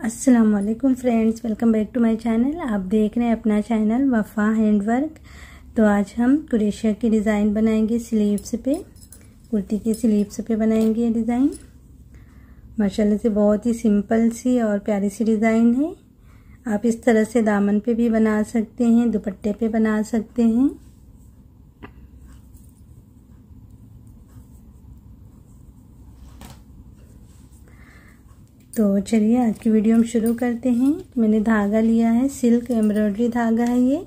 अस्सलाम वालेकुम friends, welcome back to my channel. आप देख रहे हैं अपना चैनल वफ़ा हैंडवर्क। तो आज हम क्रोशिया की डिज़ाइन बनाएंगे स्लीव्स पे, कुर्ती के स्लीव्स पे बनाएंगे ये डिज़ाइन। माशाल्लाह से बहुत ही सिंपल सी और प्यारी सी डिज़ाइन है। आप इस तरह से दामन पे भी बना सकते हैं, दुपट्टे पे बना सकते हैं। तो चलिए आज की वीडियो हम शुरू करते हैं। मैंने धागा लिया है, सिल्क एम्ब्रॉयडरी धागा है ये,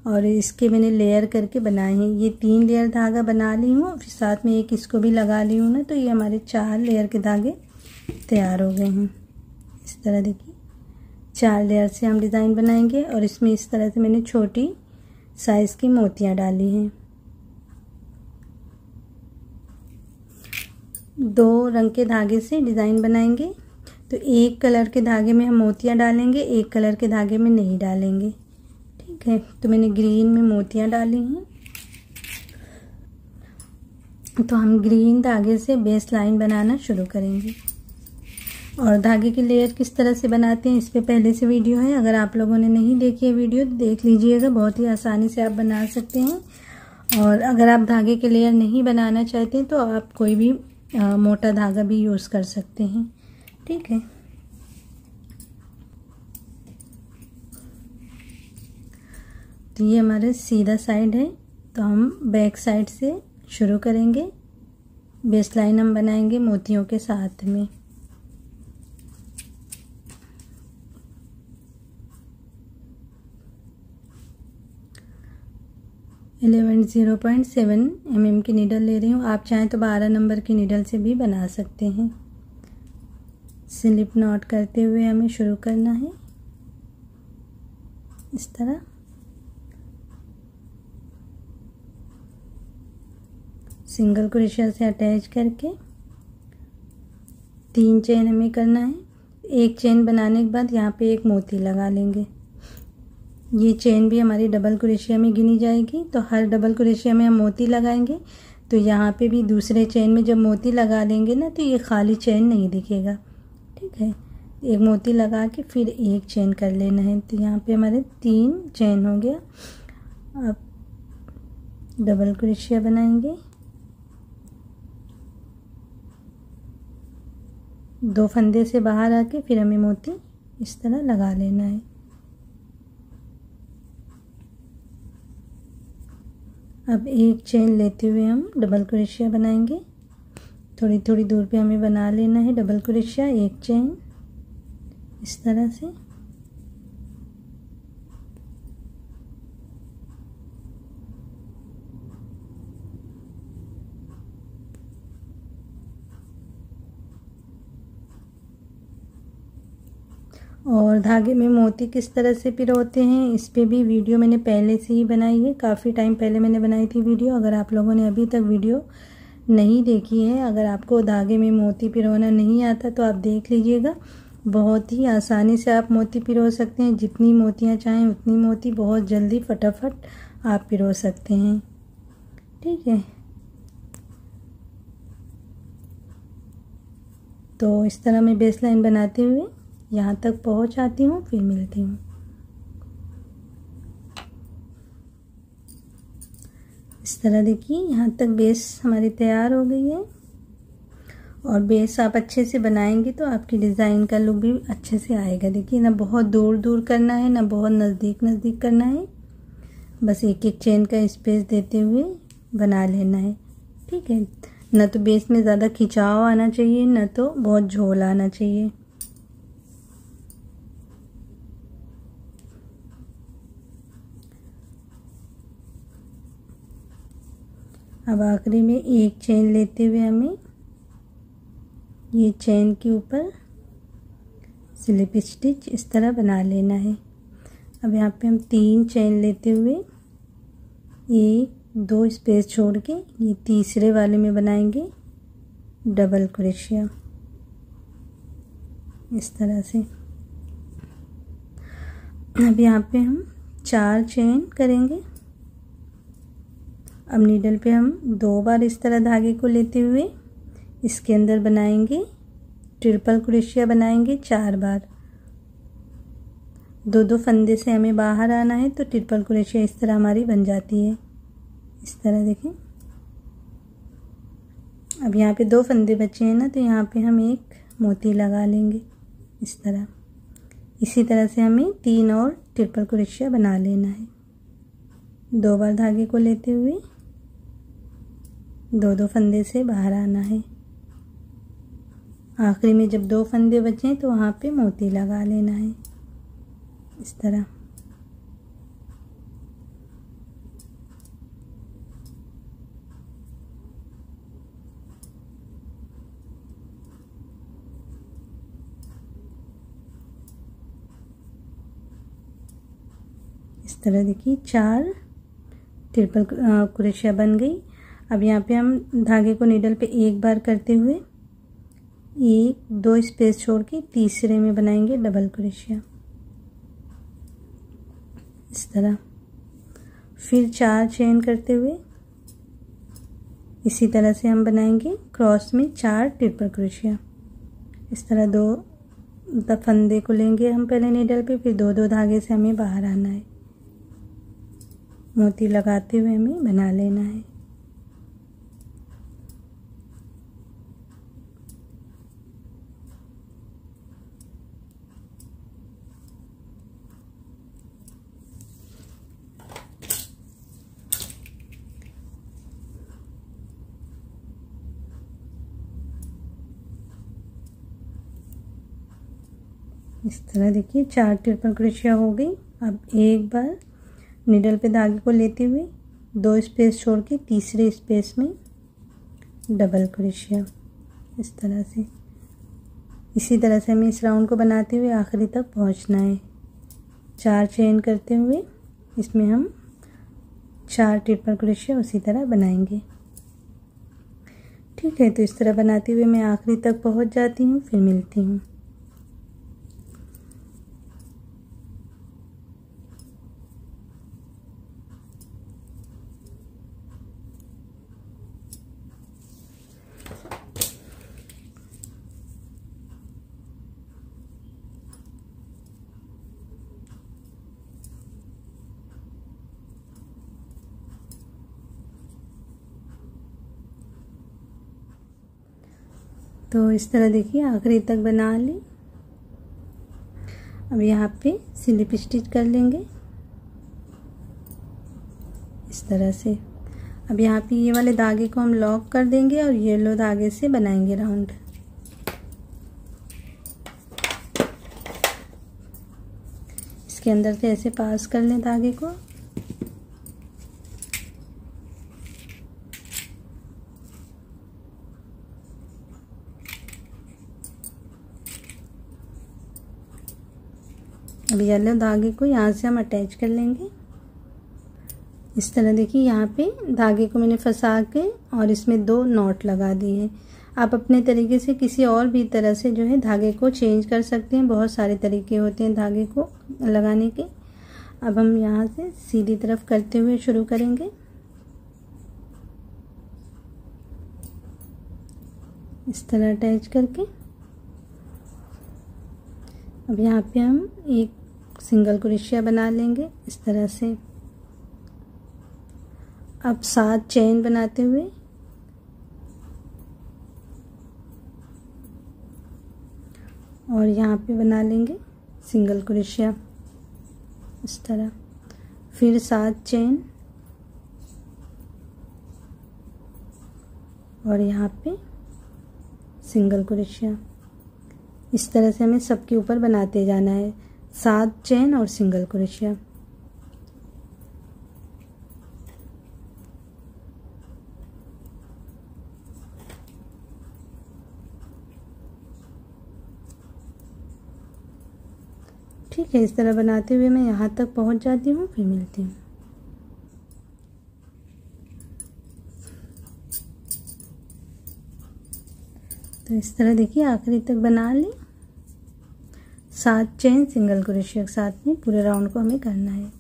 और इसके मैंने लेयर करके बनाए हैं। ये 3 लेयर धागा बना ली हूँ, फिर साथ में एक इसको भी लगा ली हूँ ना, तो ये हमारे 4 लेयर के धागे तैयार हो गए हैं। इस तरह देखिए 4 लेयर से हम डिज़ाइन बनाएंगे, और इसमें इस तरह से मैंने छोटी साइज़ की मोतियाँ डाली हैं। 2 रंग के धागे से डिज़ाइन बनाएंगे। तो एक कलर के धागे में हम मोतियाँ डालेंगे, एक कलर के धागे में नहीं डालेंगे, ठीक है। तो मैंने ग्रीन में मोतियाँ डाली हैं। तो हम ग्रीन धागे से बेस लाइन बनाना शुरू करेंगे। और धागे की लेयर किस तरह से बनाते हैं इस पे पहले से वीडियो है, अगर आप लोगों ने नहीं देखी है वीडियो तो देख लीजिएगा। बहुत ही आसानी से आप बना सकते हैं। और अगर आप धागे के लेयर नहीं बनाना चाहते हैं तो आप कोई भी मोटा धागा भी यूज़ कर सकते हैं, ठीक है। तो ये हमारा सीधा साइड है, तो हम बैक साइड से शुरू करेंगे। बेस लाइन हम बनाएंगे मोतियों के साथ में। इलेवन 0.7 mm की नीडल ले रही हूँ। आप चाहें तो 12 नंबर की नीडल से भी बना सकते हैं। स्लिप नॉट करते हुए हमें शुरू करना है इस तरह। सिंगल क्रोशिया से अटैच करके 3 चेन हमें करना है। एक चेन बनाने के बाद यहाँ पे एक मोती लगा लेंगे। ये चेन भी हमारी डबल क्रोशिया में गिनी जाएगी। तो हर डबल क्रोशिया में हम मोती लगाएंगे। तो यहाँ पे भी दूसरे चेन में जब मोती लगा लेंगे ना, तो ये खाली चेन नहीं दिखेगा, ठीक है। एक मोती लगा के फिर एक चेन कर लेना है। तो यहाँ पे हमारे 3 चेन हो गया। अब डबल क्रोशिया बनाएंगे। 2 फंदे से बाहर आके फिर हमें मोती इस तरह लगा लेना है। अब एक चेन लेते हुए हम डबल क्रोशिया बनाएंगे। थोड़ी थोड़ी दूर पे हमें बना लेना है डबल क्रोशिया, एक चेन इस तरह से। और धागे में मोती किस तरह से पिरोते हैं इस पे भी वीडियो मैंने पहले से ही बनाई है। काफ़ी टाइम पहले मैंने बनाई थी वीडियो। अगर आप लोगों ने अभी तक वीडियो नहीं देखी है, अगर आपको धागे में मोती पिरोना नहीं आता तो आप देख लीजिएगा। बहुत ही आसानी से आप मोती पिरो सकते हैं। जितनी मोतियाँ चाहें उतनी मोती बहुत जल्दी फटाफट आप पिरो सकते हैं, ठीक है। तो इस तरह मैं बेस लाइन बनाते हुए यहाँ तक पहुँच आती हूँ, फिर मिलती हूँ। इस तरह देखिए यहाँ तक बेस हमारी तैयार हो गई है। और बेस आप अच्छे से बनाएंगे तो आपकी डिज़ाइन का लुक भी अच्छे से आएगा। देखिए ना बहुत दूर दूर करना है, ना बहुत नज़दीक नज़दीक करना है। बस एक एक चेन का स्पेस देते हुए बना लेना है, ठीक है। ना तो बेस में ज़्यादा खिंचाव आना चाहिए, ना तो बहुत झोल आना चाहिए। अब आखिरी में एक चेन लेते हुए हमें ये चेन के ऊपर स्लिप स्टिच इस तरह बना लेना है। अब यहाँ पे हम 3 चेन लेते हुए 1-2 स्पेस छोड़ के ये तीसरे वाले में बनाएंगे डबल क्रोशिया इस तरह से। अब यहाँ पे हम 4 चेन करेंगे। अब नीडल पे हम 2 बार इस तरह धागे को लेते हुए इसके अंदर बनाएंगे ट्रिपल क्रोशिया बनाएंगे 4 बार। दो दो फंदे से हमें बाहर आना है, तो ट्रिपल क्रोशिया इस तरह हमारी बन जाती है। इस तरह देखें। अब यहाँ पे दो फंदे बचे हैं ना, तो यहाँ पे हम एक मोती लगा लेंगे इस तरह। इसी तरह से हमें 3 और ट्रिपल क्रोशिया बना लेना है। 2 बार धागे को लेते हुए दो दो फंदे से बाहर आना है। आखिरी में जब 2 फंदे बचें तो वहाँ पे मोती लगा लेना है इस तरह। इस तरह देखिए 4 ट्रिपल क्रोशिया बन गई। अब यहाँ पे हम धागे को नीडल पे एक बार करते हुए 1 2 स्पेस छोड़ के तीसरे में बनाएंगे डबल क्रोशिया इस तरह। फिर 4 चेन करते हुए इसी तरह से हम बनाएंगे क्रॉस में 4 ट्रिपल क्रोशिया इस तरह। 2 फंदे को लेंगे हम पहले नीडल पे, फिर 2 धागे से हमें बाहर आना है। मोती लगाते हुए हमें बना लेना है। इस तरह देखिए 4 ट्रिपल क्रोशिया हो गई। अब एक बार नीडल पे धागे को लेते हुए 2 स्पेस छोड़ के तीसरे स्पेस में डबल क्रोशिया इस तरह से। इसी तरह से हमें इस राउंड को बनाते हुए आखिरी तक पहुंचना है। 4 चेन करते हुए इसमें हम 4 ट्रिपल क्रोशिया उसी तरह बनाएंगे। ठीक है, तो इस तरह बनाते हुए मैं आखिरी तक पहुंच जाती हूँ, फिर मिलती हूँ। तो इस तरह देखिए आखिरी तक बना ली। अब यहाँ पे स्लिप स्टिच कर लेंगे इस तरह से। अब यहाँ पे ये वाले धागे को हम लॉक कर देंगे और येलो धागे से बनाएंगे राउंड। इसके अंदर से ऐसे पास कर लें धागे को। अब येलो धागे को यहाँ से हम अटैच कर लेंगे इस तरह। देखिए यहाँ पे धागे को मैंने फंसा के और इसमें 2 नॉट लगा दिए हैं। आप अपने तरीके से किसी और भी तरह से जो है धागे को चेंज कर सकते हैं। बहुत सारे तरीके होते हैं धागे को लगाने के। अब हम यहाँ से सीधी तरफ करते हुए शुरू करेंगे इस तरह अटैच करके। अब यहाँ पे हम एक सिंगल क्रोशिया बना लेंगे इस तरह से। अब 7 चेन बनाते हुए और यहाँ पे बना लेंगे सिंगल क्रोशिया इस तरह। फिर 7 चेन और यहाँ पे सिंगल क्रोशिया। इस तरह से हमें सबके ऊपर बनाते जाना है। 7 चेन और सिंगल क्रोशिया। ठीक है, इस तरह बनाते हुए मैं यहाँ तक पहुँच जाती हूँ, फिर मिलती हूँ। तो इस तरह देखिए आखिरी तक बना ली। 7 चेन सिंगल क्रोशिया के साथ में पूरे राउंड को हमें करना है।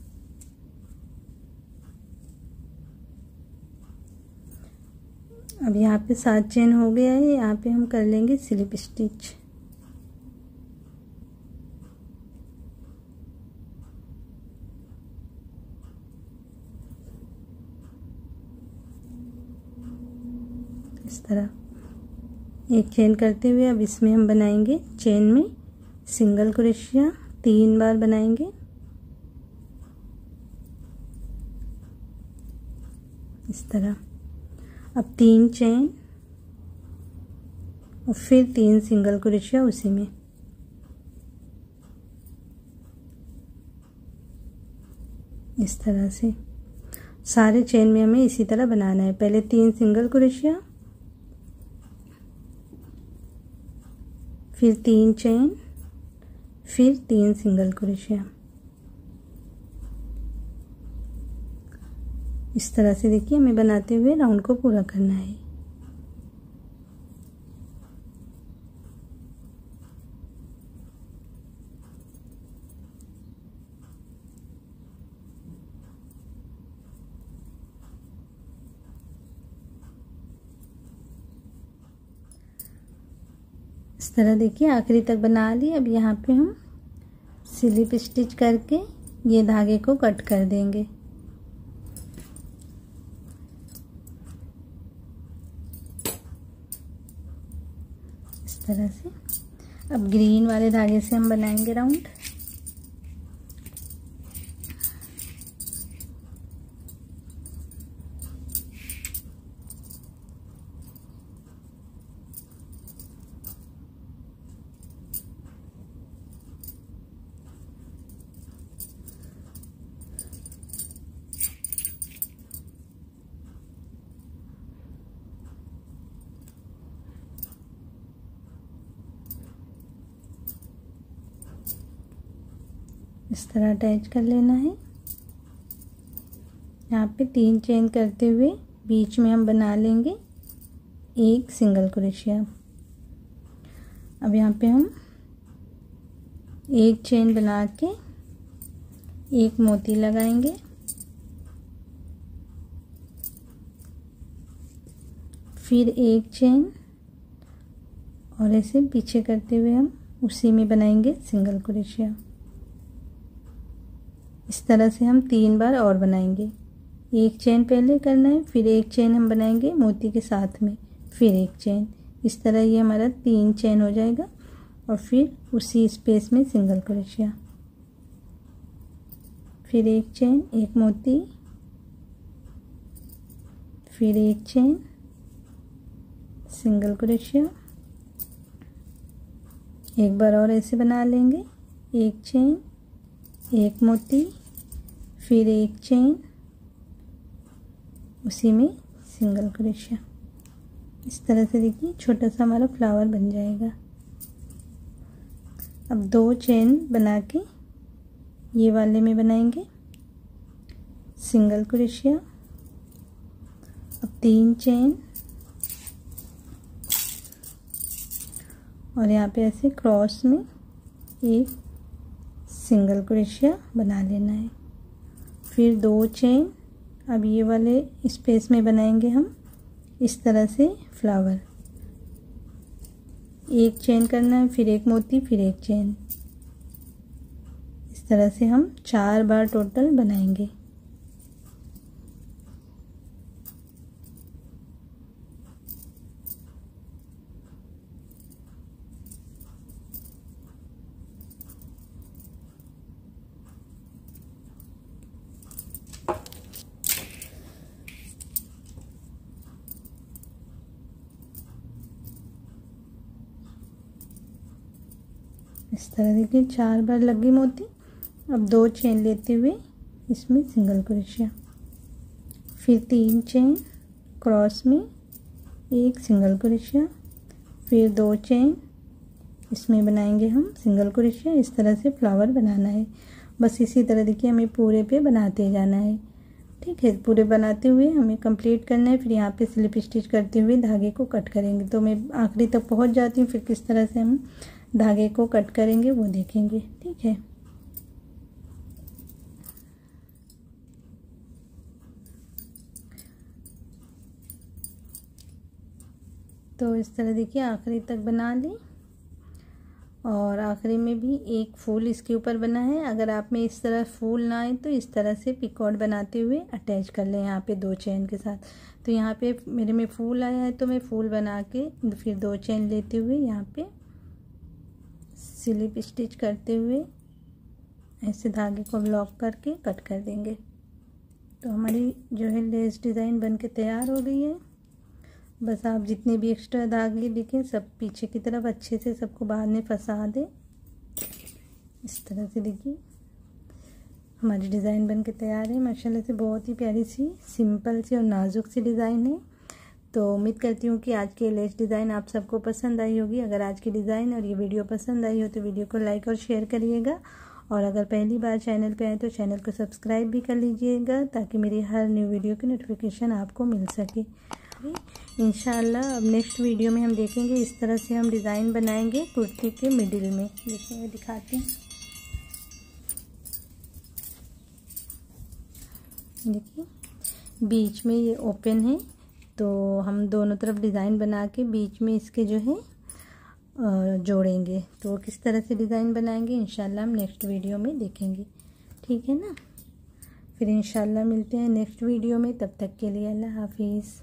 अब यहाँ पे 7 चेन हो गया है। यहाँ पे हम कर लेंगे स्लिप स्टिच। तरह एक चेन करते हुए अब इसमें हम बनाएंगे चेन में सिंगल क्रोशिया 3 बार बनाएंगे। इस तरह अब 3 चेन और फिर 3 सिंगल क्रोशिया उसी में। इस तरह से सारे चेन में हमें इसी तरह बनाना है। पहले 3 सिंगल क्रोशिया, फिर 3 चेन, फिर 3 सिंगल क्रोशिया। इस तरह से देखिए हमें बनाते हुए राउंड को पूरा करना है। इस तरह देखिए आखिरी तक बना ली। अब यहाँ पे हम स्लिप स्टिच करके ये धागे को कट कर देंगे। इस तरह से अब ग्रीन वाले धागे से हम बनाएंगे राउंड। इस तरह अटैच कर लेना है। यहाँ पे 3 चेन करते हुए बीच में हम बना लेंगे 1 सिंगल क्रोशिया। अब यहाँ पे हम 1 चेन बना के 1 मोती लगाएंगे, फिर 1 चेन और ऐसे पीछे करते हुए हम उसी में बनाएंगे सिंगल क्रोशिया। इस तरह से हम 3 बार और बनाएंगे। 1 चेन पहले करना है, फिर 1 चेन हम बनाएंगे मोती के साथ में, फिर 1 चेन। इस तरह ये हमारा 3 चेन हो जाएगा और फिर उसी स्पेस में सिंगल क्रोशिया, फिर 1 चेन, 1 मोती, फिर 1 चेन, सिंगल क्रोशिया। एक बार और ऐसे बना लेंगे, 1 चेन, 1 मोती, फिर 1 चेन, उसी में सिंगल क्रोशिया। इस तरह से देखिए छोटा सा हमारा फ्लावर बन जाएगा। अब 2 चेन बना के ये वाले में बनाएंगे सिंगल क्रोशिया। अब 3 चेन और यहाँ पे ऐसे क्रॉस में एक सिंगल क्रोशिया बना लेना है, फिर 2 चेन। अब ये वाले स्पेस में बनाएंगे हम इस तरह से फ्लावर। 1 चेन करना है, फिर 1 मोती, फिर 1 चेन। इस तरह से हम 4 बार टोटल बनाएंगे। इस तरह देखिए 4 बार लग गई मोती। अब 2 चेन लेते हुए इसमें सिंगल क्रोशिया, फिर 3 चेन क्रॉस में 1 सिंगल क्रोशिया, फिर 2 चेन, इसमें बनाएंगे हम सिंगल क्रोशिया। इस तरह से फ्लावर बनाना है। बस इसी तरह देखिए हमें पूरे पे बनाते जाना है। ठीक है, पूरे बनाते हुए हमें कंप्लीट करना है। फिर यहाँ पे स्लिप स्टिच करते हुए धागे को कट करेंगे। तो मैं आखिरी तक पहुँच जाती हूँ, फिर किस तरह से हम धागे को कट करेंगे वो देखेंगे। ठीक है, तो इस तरह देखिए आखिरी तक बना ली। और आखिरी में भी एक फूल इसके ऊपर बना है। अगर आप में इस तरह फूल ना आए तो इस तरह से पिकॉट बनाते हुए अटैच कर लें यहाँ पे 2 चेन के साथ। तो यहाँ पे मेरे में फूल आया है तो मैं फूल बना के फिर 2 चेन लेते हुए यहाँ पे स्लिप स्टिच करते हुए ऐसे धागे को लॉक करके कट कर देंगे। तो हमारी जो है लेस डिज़ाइन बन के तैयार हो गई है। बस आप जितने भी एक्स्ट्रा धागे दिखें सब पीछे की तरफ अच्छे से सबको बाद में फंसा दें। इस तरह से देखिए हमारी डिज़ाइन बन के तैयार है। माशाल्लाह से बहुत ही प्यारी सी सिंपल सी और नाजुक सी डिज़ाइन है। तो उम्मीद करती हूँ कि आज की लेस डिज़ाइन आप सबको पसंद आई होगी। अगर आज की डिज़ाइन और ये वीडियो पसंद आई हो तो वीडियो को लाइक और शेयर करिएगा, और अगर पहली बार चैनल पे आए तो चैनल को सब्सक्राइब भी कर लीजिएगा ताकि मेरी हर न्यू वीडियो की नोटिफिकेशन आपको मिल सके। इंशाल्लाह अब नेक्स्ट वीडियो में हम देखेंगे इस तरह से हम डिज़ाइन बनाएंगे कुर्ती के मिडिल में। देखिए मैं दिखाती हूँ। देखिए बीच में ये ओपन है तो हम दोनों तरफ डिज़ाइन बना के बीच में इसके जो है जोड़ेंगे। तो किस तरह से डिज़ाइन बनाएंगे इंशाल्लाह हम नेक्स्ट वीडियो में देखेंगे। ठीक है ना। फिर इंशाल्लाह मिलते हैं नेक्स्ट वीडियो में। तब तक के लिए अल्लाह हाफिज़।